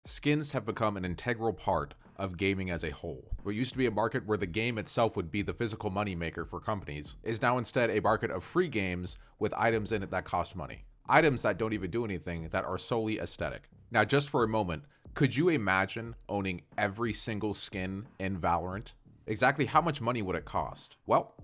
Skins have become an integral part of gaming as a whole. What used to be a market where the game itself would be the physical moneymaker for companies is now instead a market of free games with items in it that cost money. Items that don't even do anything, that are solely aesthetic. Now, just for a moment, could you imagine owning every single skin in Valorant? Exactly how much money would it cost? Well,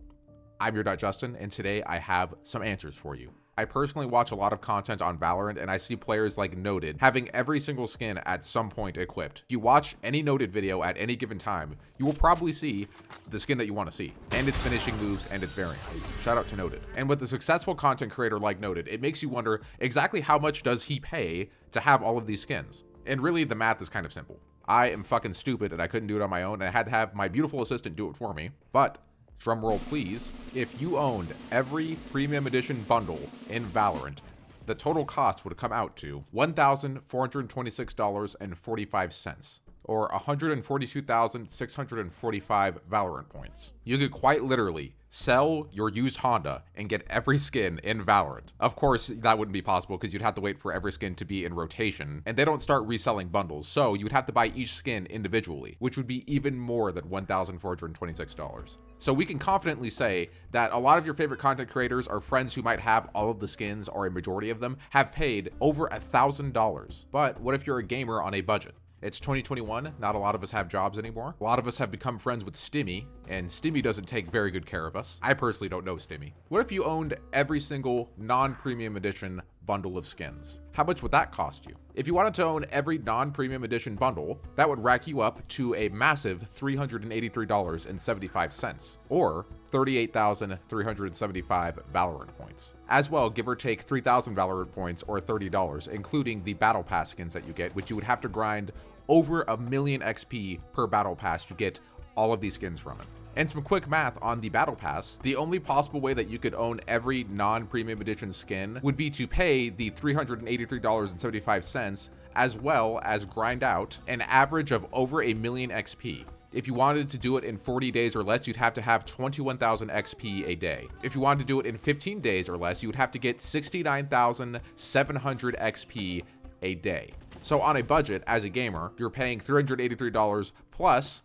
I'm urnotjustin, and today I have some answers for you. I personally watch a lot of content on Valorant, and I see players like Noted having every single skin at some point equipped. If you watch any Noted video at any given time, you will probably see the skin that you want to see, and its finishing moves and its variants. Shout out to Noted. And with a successful content creator like Noted, it makes you wonder exactly how much does he pay to have all of these skins? And really, the math is kind of simple. I am fucking stupid and I couldn't do it on my own, and I had to have my beautiful assistant do it for me. But drumroll please, if you owned every premium edition bundle in Valorant, the total cost would come out to $1,426.45, or 142,645 Valorant points. You could quite literally sell your used Honda and get every skin in Valorant. Of course, that wouldn't be possible because you'd have to wait for every skin to be in rotation, and they don't start reselling bundles, so you would have to buy each skin individually, which would be even more than $1,426. So we can confidently say that a lot of your favorite content creators or friends who might have all of the skins, or a majority of them, have paid over $1,000. But what if you're a gamer on a budget? It's 2021, not a lot of us have jobs anymore. A lot of us have become friends with Stimmy, and Stimmy doesn't take very good care of us. I personally don't know Stimmy. What if you owned every single non-premium edition bundle of skins? How much would that cost you? If you wanted to own every non-premium edition bundle, that would rack you up to a massive $383.75, or 38,375 Valorant points. As well, give or take 3,000 Valorant points, or $30, including the battle pass skins that you get, which you would have to grind over 1,000,000 XP per battle pass to get all of these skins from it. And some quick math on the battle pass, the only possible way that you could own every non-premium edition skin would be to pay the $383.75, as well as grind out an average of over 1,000,000 XP. If you wanted to do it in 40 days or less, you'd have to have 21,000 XP a day. If you wanted to do it in 15 days or less, you would have to get 69,700 XP a day. So on a budget, as a gamer, you're paying $383 plus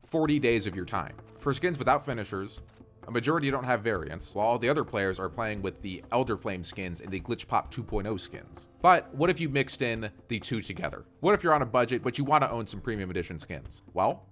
40 days of your time. For skins without finishers, a majority don't have variants, while all the other players are playing with the Elder Flame skins and the Glitch Pop 2.0 skins. But what if you mixed in the two together? What if you're on a budget, but you want to own some premium edition skins? Well,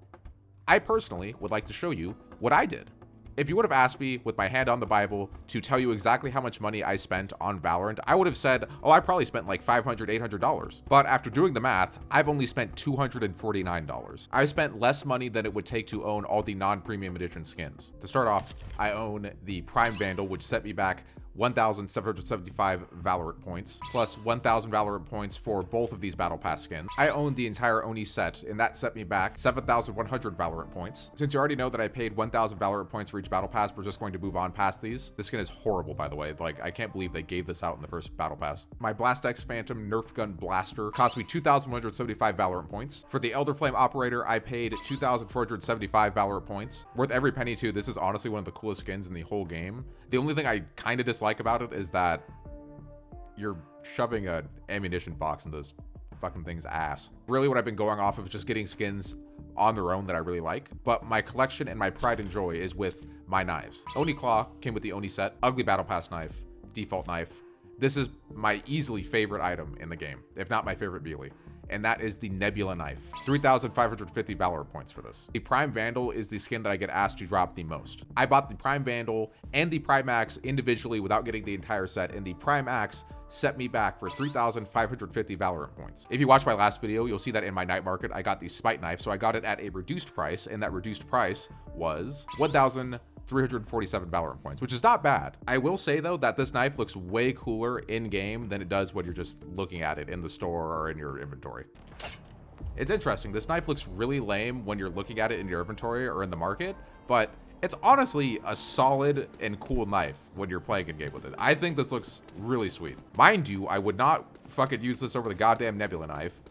I personally would like to show you what I did. If you would have asked me with my hand on the Bible to tell you exactly how much money I spent on Valorant, I would have said, oh, I probably spent like $500, $800. But after doing the math, I've only spent $249. I spent less money than it would take to own all the non-premium edition skins. To start off, I own the Prime Vandal, which set me back 1,775 Valorant points, plus 1,000 Valorant points for both of these Battle Pass skins. I own the entire Oni set, and that set me back 7,100 Valorant points. Since you already know that I paid 1,000 Valorant points for each Battle Pass, we're just going to move on past these. This skin is horrible, by the way. Like, I can't believe they gave this out in the first Battle Pass. My BLASTX Phantom Nerf Gun Blaster cost me 2,175 Valorant points. For the Elder Flame Operator, I paid 2,475 Valorant points. Worth every penny too. This is honestly one of the coolest skins in the whole game. The only thing I kind of dislike about it is that you're shoving an ammunition box in this fucking thing's ass. Really, what I've been going off of is just getting skins on their own that I really like, but my collection and my pride and joy is with my knives. Oni Claw came with the Oni set, ugly battle pass knife, default knife. This is my easily favorite item in the game, if not my favorite melee, and that is the Nebula knife. 3,550 Valor points for this. The Prime Vandal is the skin that I get asked to drop the most. I bought the Prime Vandal and the Prime Axe individually without getting the entire set, and the Prime Axe set me back for 3,550 Valorant points. If you watch my last video, you'll see that in my night market, I got the SMITE knife, so I got it at a reduced price, and that reduced price was 1,347 Valorant points, which is not bad. I will say though that this knife looks way cooler in game than it does when you're just looking at it in the store or in your inventory. It's interesting, this knife looks really lame when you're looking at it in your inventory or in the market, but it's honestly a solid and cool knife when you're playing in game with it. I think this looks really sweet. Mind you, I would not fucking use this over the goddamn Nebula knife,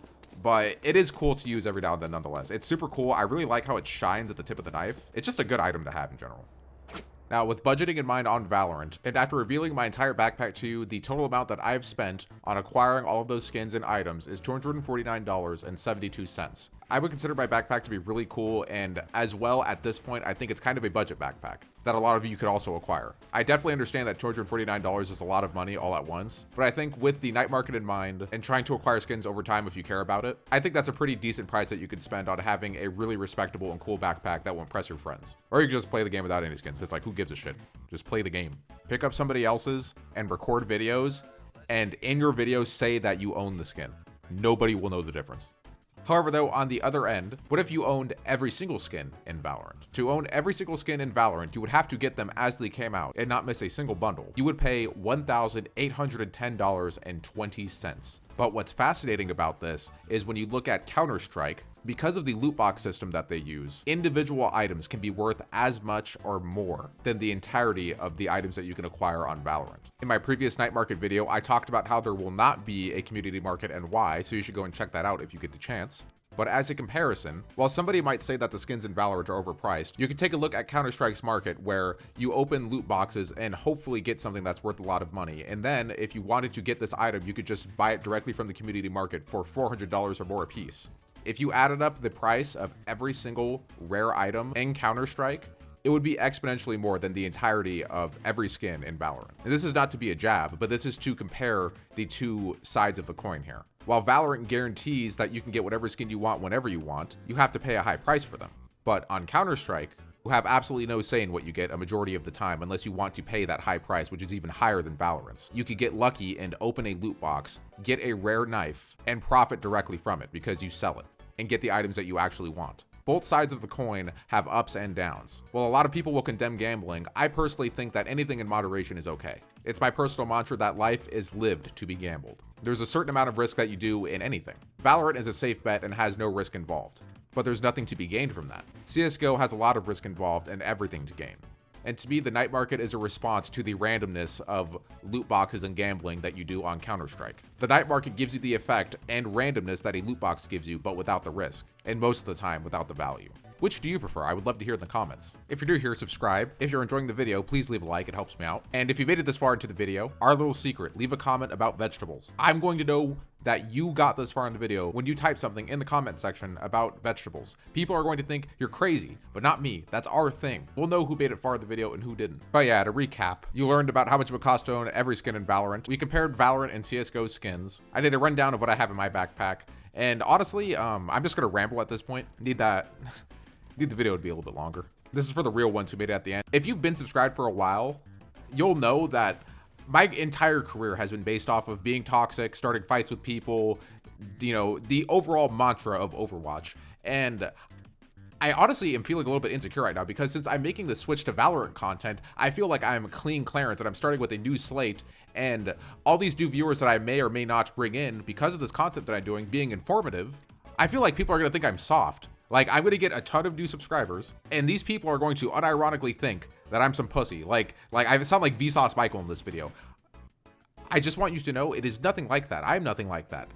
but it is cool to use every now and then nonetheless. It's super cool. I really like how it shines at the tip of the knife. It's just a good item to have in general. Now, with budgeting in mind on Valorant, and after revealing my entire backpack to you, the total amount that I've spent on acquiring all of those skins and items is $249.72. I would consider my backpack to be really cool, and as well, at this point, I think it's kind of a budget backpack that a lot of you could also acquire. I definitely understand that $249 is a lot of money all at once, but I think with the night market in mind and trying to acquire skins over time if you care about it, I think that's a pretty decent price that you could spend on having a really respectable and cool backpack that will impress your friends. Or you can just play the game without any skins, because like, who gives a shit? Just play the game. Pick up somebody else's and record videos, and in your videos say that you own the skin. Nobody will know the difference. However, though, on the other end, what if you owned every single skin in Valorant? To own every single skin in Valorant, you would have to get them as they came out and not miss a single bundle. You would pay $1,810.20. But what's fascinating about this is when you look at Counter-Strike, because of the loot box system that they use, individual items can be worth as much or more than the entirety of the items that you can acquire on Valorant. In my previous night market video, I talked about how there will not be a community market and why, so you should go and check that out if you get the chance. But as a comparison, while somebody might say that the skins in Valorant are overpriced, you can take a look at Counter-Strike's market where you open loot boxes and hopefully get something that's worth a lot of money. And then if you wanted to get this item, you could just buy it directly from the community market for $400 or more a piece. If you added up the price of every single rare item in Counter-Strike, it would be exponentially more than the entirety of every skin in Valorant. And this is not to be a jab, but this is to compare the two sides of the coin here. While Valorant guarantees that you can get whatever skin you want whenever you want, you have to pay a high price for them. But on Counter-Strike, you have absolutely no say in what you get a majority of the time unless you want to pay that high price, which is even higher than Valorant's. You could get lucky and open a loot box, get a rare knife, and profit directly from it because you sell it and get the items that you actually want. Both sides of the coin have ups and downs. While a lot of people will condemn gambling, I personally think that anything in moderation is okay. It's my personal mantra that life is lived to be gambled. There's a certain amount of risk that you do in anything. Valorant is a safe bet and has no risk involved, but there's nothing to be gained from that. CSGO has a lot of risk involved and everything to gain. And to me, the night market is a response to the randomness of loot boxes and gambling that you do on Counter-Strike. The night market gives you the effect and randomness that a loot box gives you, but without the risk, and most of the time without the value. Which do you prefer? I would love to hear in the comments. If you're new here, subscribe. If you're enjoying the video, please leave a like, it helps me out. And if you made it this far into the video, our little secret, leave a comment about vegetables. I'm going to know that you got this far in the video when you type something in the comment section about vegetables. People are going to think you're crazy, but not me. That's our thing. We'll know who made it far in the video and who didn't. But yeah, to recap, you learned about how much it would cost to own every skin in Valorant. We compared Valorant and CSGO skins. I did a rundown of what I have in my backpack. And honestly, I'm just gonna ramble at this point. Need the video to be a little bit longer. This is for the real ones who made it at the end. If you've been subscribed for a while, you'll know that my entire career has been based off of being toxic, starting fights with people, you know, the overall mantra of Overwatch. And I honestly am feeling a little bit insecure right now because since I'm making the switch to Valorant content, I feel like I'm clean clearance and I'm starting with a new slate, and all these new viewers that I may or may not bring in because of this content that I'm doing being informative, I feel like people are gonna think I'm soft. Like, I'm gonna get a ton of new subscribers, and these people are going to unironically think that I'm some pussy. Like I sound like Vsauce Michael in this video. I just want you to know it is nothing like that. I'm nothing like that.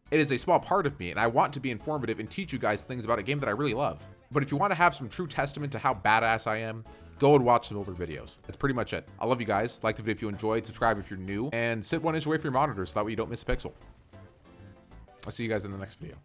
It is a small part of me, and I want to be informative and teach you guys things about a game that I really love. But if you want to have some true testament to how badass I am, go and watch some older videos. That's pretty much it. I love you guys. Like the video if you enjoyed, subscribe if you're new, and sit 1 inch away from your monitor so that way you don't miss a pixel. I'll see you guys in the next video.